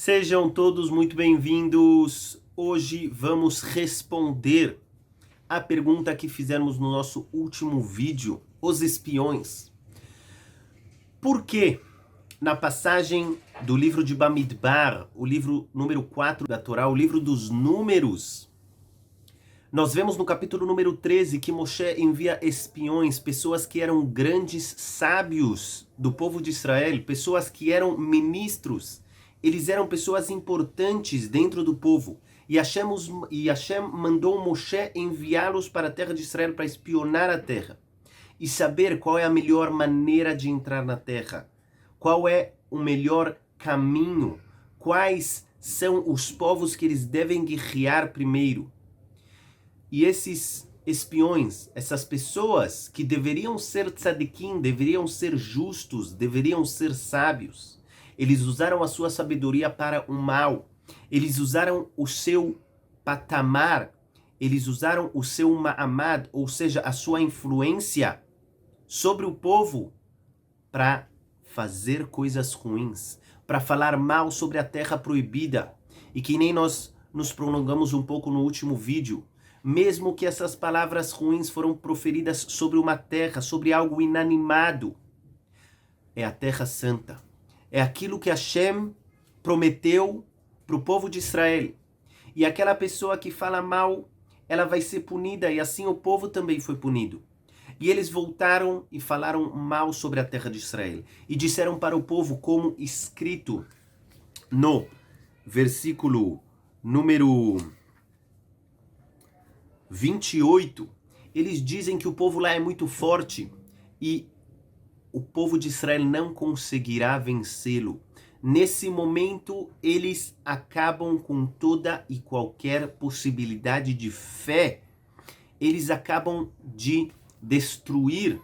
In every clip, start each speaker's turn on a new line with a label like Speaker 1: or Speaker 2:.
Speaker 1: Sejam todos muito bem-vindos. Hoje vamos responder a pergunta que fizemos no nosso último vídeo, os espiões. Por que na passagem do livro de Bamidbar, o livro número 4 da Torá, o livro dos números, nós vemos no capítulo número 13 que Moshe envia espiões, pessoas que eram grandes sábios do povo de Israel, pessoas que eram ministros. Eles eram pessoas importantes dentro do povo. E Hashem mandou Moshe enviá-los para a terra de Israel para espionar a terra. E saber qual é a melhor maneira de entrar na terra. Qual é o melhor caminho. Quais são os povos que eles devem guerrear primeiro. E esses espiões, essas pessoas que deveriam ser tzadikim, deveriam ser justos, deveriam ser sábios, eles usaram a sua sabedoria para o mal. Eles usaram o seu patamar, eles usaram o seu ma'amad, ou seja, a sua influência sobre o povo para fazer coisas ruins, para falar mal sobre a terra proibida. E que nem nós nos prolongamos um pouco no último vídeo, mesmo que essas palavras ruins foram proferidas sobre uma terra, sobre algo inanimado, é a terra santa. É aquilo que Hashem prometeu para o povo de Israel. E aquela pessoa que fala mal, ela vai ser punida, e assim o povo também foi punido. E eles voltaram e falaram mal sobre a terra de Israel. E disseram para o povo, como escrito no versículo número 28, eles dizem que o povo lá é muito forte e o povo de Israel não conseguirá vencê-lo. Nesse momento, eles acabam com toda e qualquer possibilidade de fé. Eles acabam de destruir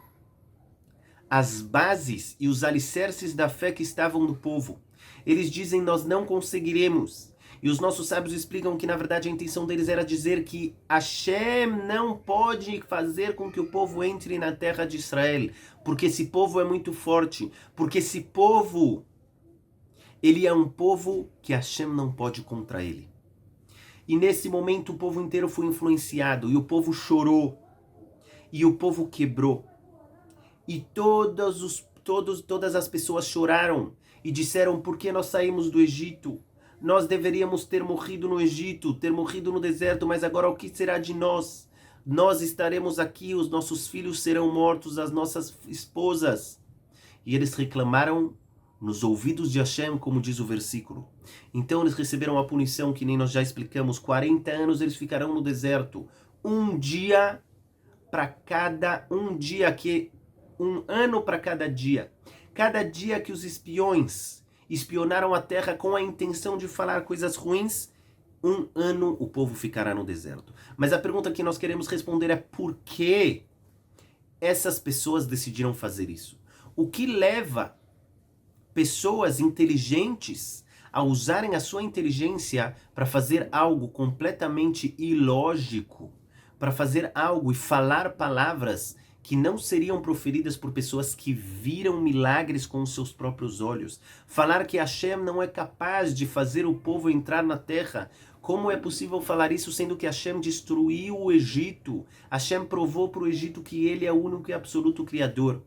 Speaker 1: as bases e os alicerces da fé que estavam no povo. Eles dizem, nós não conseguiremos. E os nossos sábios explicam que, na verdade, a intenção deles era dizer que Hashem não pode fazer com que o povo entre na terra de Israel, porque esse povo é muito forte, porque esse povo, ele é um povo que Hashem não pode contra ele. E nesse momento o povo inteiro foi influenciado, e o povo chorou, e o povo quebrou. E todas as pessoas choraram e disseram, por que nós saímos do Egito? Nós deveríamos ter morrido no Egito, ter morrido no deserto, mas agora o que será de nós? Nós estaremos aqui, os nossos filhos serão mortos, as nossas esposas. E eles reclamaram nos ouvidos de Hashem, como diz o versículo. Então eles receberam a punição, que nem nós já explicamos, 40 anos eles ficarão no deserto. Um ano para cada dia. Cada dia que os espiões espionaram a terra com a intenção de falar coisas ruins, um ano o povo ficará no deserto. Mas a pergunta que nós queremos responder é por que essas pessoas decidiram fazer isso? O que leva pessoas inteligentes a usarem a sua inteligência para fazer algo completamente ilógico, para fazer algo e falar palavras que não seriam proferidas por pessoas que viram milagres com os seus próprios olhos. Falar que Hashem não é capaz de fazer o povo entrar na terra. Como é possível falar isso sendo que Hashem destruiu o Egito? Hashem provou para o Egito que ele é o único e absoluto Criador.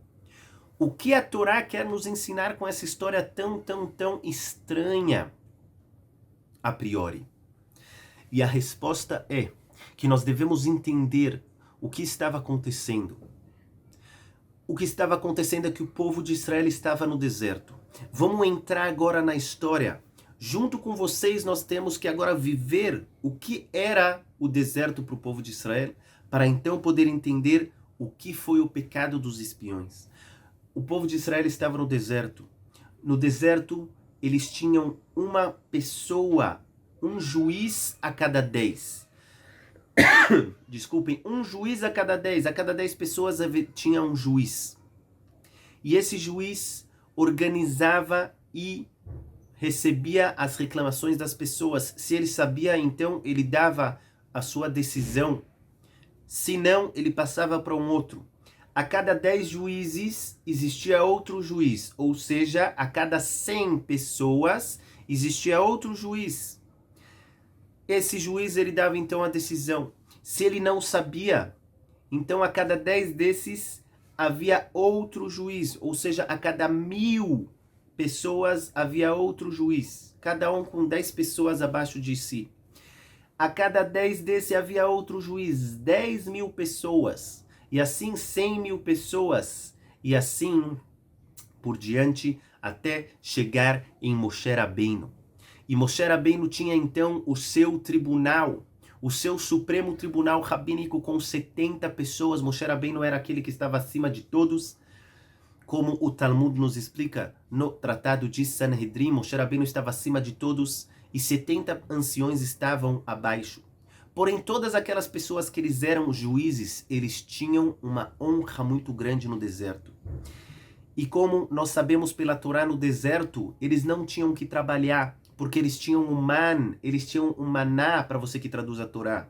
Speaker 1: O que a Torá quer nos ensinar com essa história tão estranha, a priori? E a resposta é que nós devemos entender o que estava acontecendo. O que estava acontecendo é que o povo de Israel estava no deserto. Vamos entrar agora na história. Junto com vocês nós temos que agora viver o que era o deserto para o povo de Israel, para então poder entender o que foi o pecado dos espiões. O povo de Israel estava no deserto. No deserto eles tinham uma pessoa, um juiz a cada 10. Desculpem, um juiz a cada 10. A cada 10 pessoas tinha um juiz. E esse juiz organizava e recebia as reclamações das pessoas. Se ele sabia, então ele dava a sua decisão. Se não, ele passava para um outro. A cada 10 juízes existia outro juiz. Ou seja, a cada 100 pessoas existia outro juiz. Esse juiz, ele dava então a decisão. Se ele não sabia, então a cada 10 desses havia outro juiz, ou seja, a cada 1000 pessoas havia outro juiz, cada um com 10 pessoas abaixo de si. A cada 10 desse havia outro juiz, 10.000 pessoas, e assim 100.000 pessoas, e assim por diante, até chegar em Moshe Rabbeinu. E Moshe Rabbeinu tinha então o seu tribunal, o seu supremo tribunal rabínico com 70 pessoas. Moshe Rabbeinu era aquele que estava acima de todos, como o Talmud nos explica no Tratado de Sanhedrin. Moshe Rabbeinu estava acima de todos e 70 anciões estavam abaixo. Porém, todas aquelas pessoas que eles eram juízes, eles tinham uma honra muito grande no deserto. E como nós sabemos pela Torá, no deserto, eles não tinham que trabalhar, porque eles tinham eles tinham um maná, para você que traduz a Torá.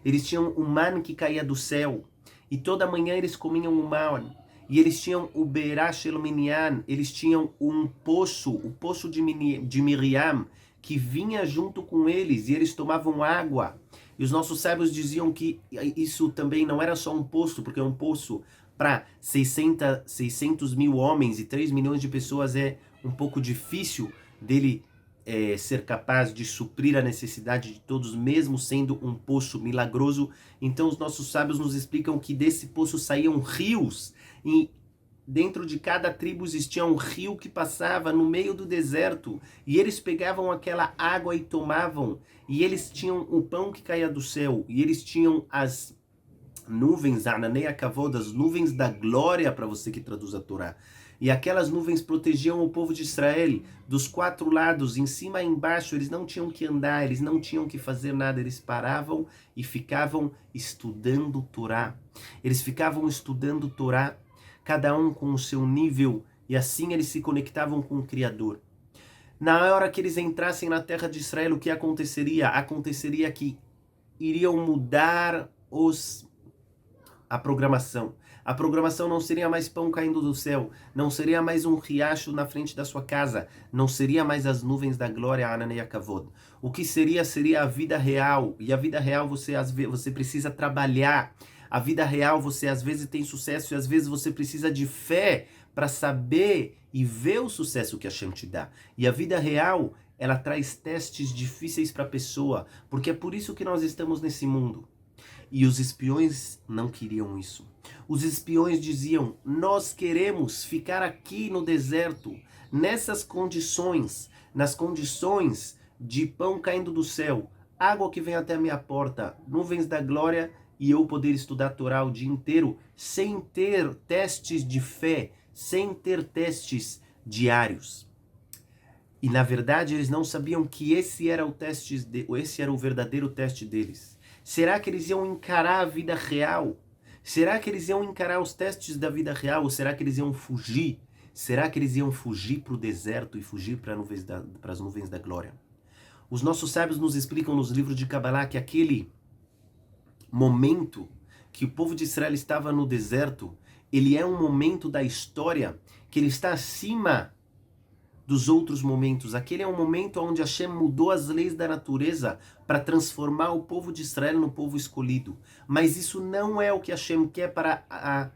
Speaker 1: Eles tinham um man que caía do céu, e toda manhã eles comiam o man. E eles tinham o Beirá Shel Minyan, eles tinham um poço, o poço de Miriam, que vinha junto com eles, e eles tomavam água. E os nossos sábios diziam que isso também não era só um poço, porque um poço para 600 mil homens e 3 milhões de pessoas é um pouco difícil dele ser capaz de suprir a necessidade de todos, mesmo sendo um poço milagroso. Então os nossos sábios nos explicam que desse poço saíam rios, e dentro de cada tribo existia um rio que passava no meio do deserto, e eles pegavam aquela água e tomavam, e eles tinham o pão que caía do céu, e eles tinham as nuvens, Ananei Akavod, as nuvens da glória, para você que traduz a Torá. E aquelas nuvens protegiam o povo de Israel dos 4 lados, em cima e embaixo. Eles não tinham que andar, eles não tinham que fazer nada, eles paravam e ficavam estudando Torá. Eles ficavam estudando Torá, cada um com o seu nível, e assim eles se conectavam com o Criador. Na hora que eles entrassem na terra de Israel, o que aconteceria? Aconteceria que iriam mudar a programação. A programação não seria mais pão caindo do céu, não seria mais um riacho na frente da sua casa, não seria mais as nuvens da glória, Ananei Akavod. O que seria a vida real, e a vida real você precisa trabalhar. A vida real você às vezes tem sucesso e às vezes você precisa de fé para saber e ver o sucesso que Hashem te dá. E a vida real, ela traz testes difíceis para a pessoa, porque é por isso que nós estamos nesse mundo. E os espiões não queriam isso. Os espiões diziam: nós queremos ficar aqui no deserto, nessas condições, nas condições de pão caindo do céu, água que vem até a minha porta, nuvens da glória, e eu poder estudar a Torá o dia inteiro, sem ter testes de fé, sem ter testes diários. E na verdade eles não sabiam que esse era o verdadeiro teste deles. Será que eles iam encarar a vida real? Será que eles iam encarar os testes da vida real? Ou será que eles iam fugir? Será que eles iam fugir para o deserto e fugir para as nuvens da glória? Os nossos sábios nos explicam nos livros de Kabbalah que aquele momento que o povo de Israel estava no deserto, ele é um momento da história que ele está acima dos outros momentos. Aquele é um momento onde Hashem mudou as leis da natureza para transformar o povo de Israel no povo escolhido. Mas isso não é o que Hashem quer para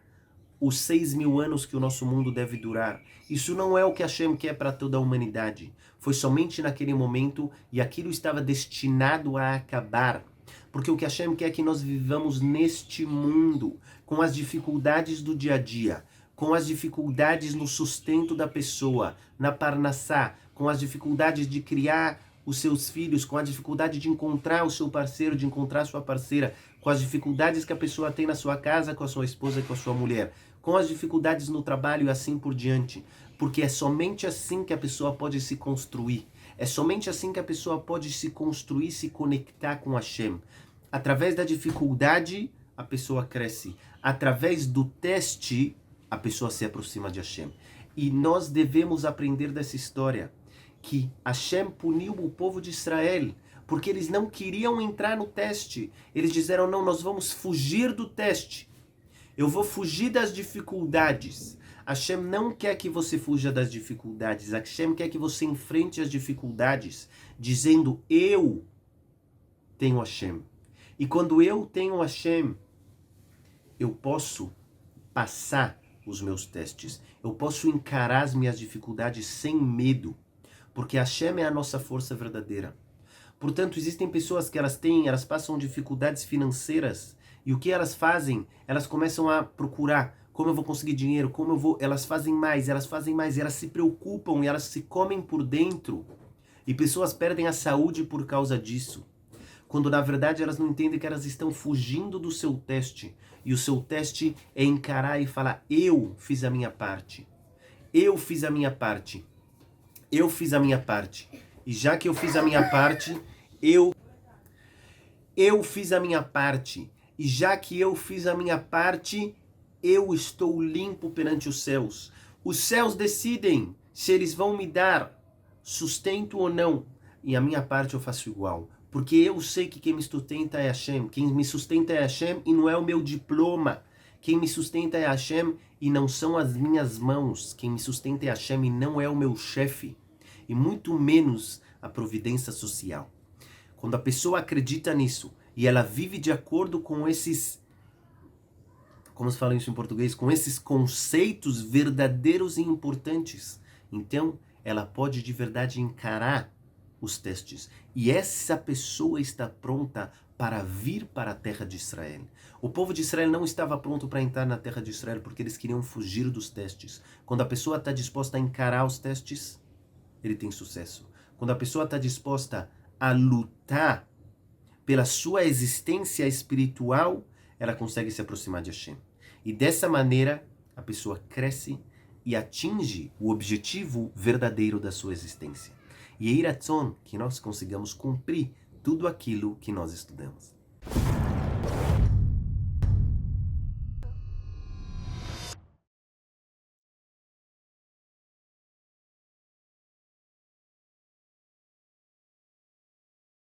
Speaker 1: os 6.000 anos que o nosso mundo deve durar. Isso não é o que Hashem quer para toda a humanidade. Foi somente naquele momento, e aquilo estava destinado a acabar. Porque o que Hashem quer é que nós vivamos neste mundo, com as dificuldades do dia a dia, com as dificuldades no sustento da pessoa, na parnassá, com as dificuldades de criar os seus filhos, com a dificuldade de encontrar o seu parceiro, de encontrar a sua parceira, com as dificuldades que a pessoa tem na sua casa, com a sua esposa e com a sua mulher, com as dificuldades no trabalho e assim por diante. Porque é somente assim que a pessoa pode se construir. É somente assim que a pessoa pode se construir, se conectar com Hashem. Através da dificuldade, a pessoa cresce. Através do teste, a pessoa se aproxima de Hashem. E nós devemos aprender dessa história, que Hashem puniu o povo de Israel, porque eles não queriam entrar no teste. Eles disseram: não, nós vamos fugir do teste. Eu vou fugir das dificuldades. Hashem não quer que você fuja das dificuldades. Hashem quer que você enfrente as dificuldades, dizendo, eu tenho Hashem. E quando eu tenho Hashem, eu posso passar os meus testes. Eu posso encarar as minhas dificuldades sem medo. Porque Hashem é a nossa força verdadeira. Portanto, existem pessoas que elas passam dificuldades financeiras. E o que elas fazem? Elas começam a procurar como eu vou conseguir dinheiro, elas fazem mais, elas se preocupam e elas se comem por dentro. E pessoas perdem a saúde por causa disso. Quando na verdade elas não entendem que elas estão fugindo do seu teste. E o seu teste é encarar e falar, eu fiz a minha parte. Eu fiz a minha parte. Eu fiz a minha parte. E já que eu fiz a minha parte, eu fiz a minha parte. E já que eu fiz a minha parte, eu estou limpo perante os céus. Os céus decidem se eles vão me dar sustento ou não. E a minha parte eu faço igual. Porque eu sei que quem me sustenta é Hashem. Quem me sustenta é Hashem e não é o meu diploma. Quem me sustenta é Hashem e não são as minhas mãos. Quem me sustenta é Hashem e não é o meu chefe. E muito menos a providência social. Quando a pessoa acredita nisso e ela vive de acordo com esses, como se fala isso em português, com esses conceitos verdadeiros e importantes, então ela pode de verdade encarar os testes. E essa pessoa está pronta para vir para a terra de Israel. O povo de Israel não estava pronto para entrar na terra de Israel porque eles queriam fugir dos testes. Quando a pessoa está disposta a encarar os testes, ele tem sucesso. Quando a pessoa está disposta a lutar pela sua existência espiritual, ela consegue se aproximar de Hashem. E dessa maneira, a pessoa cresce e atinge o objetivo verdadeiro da sua existência. E é Iratzon que nós consigamos cumprir tudo aquilo que nós estudamos.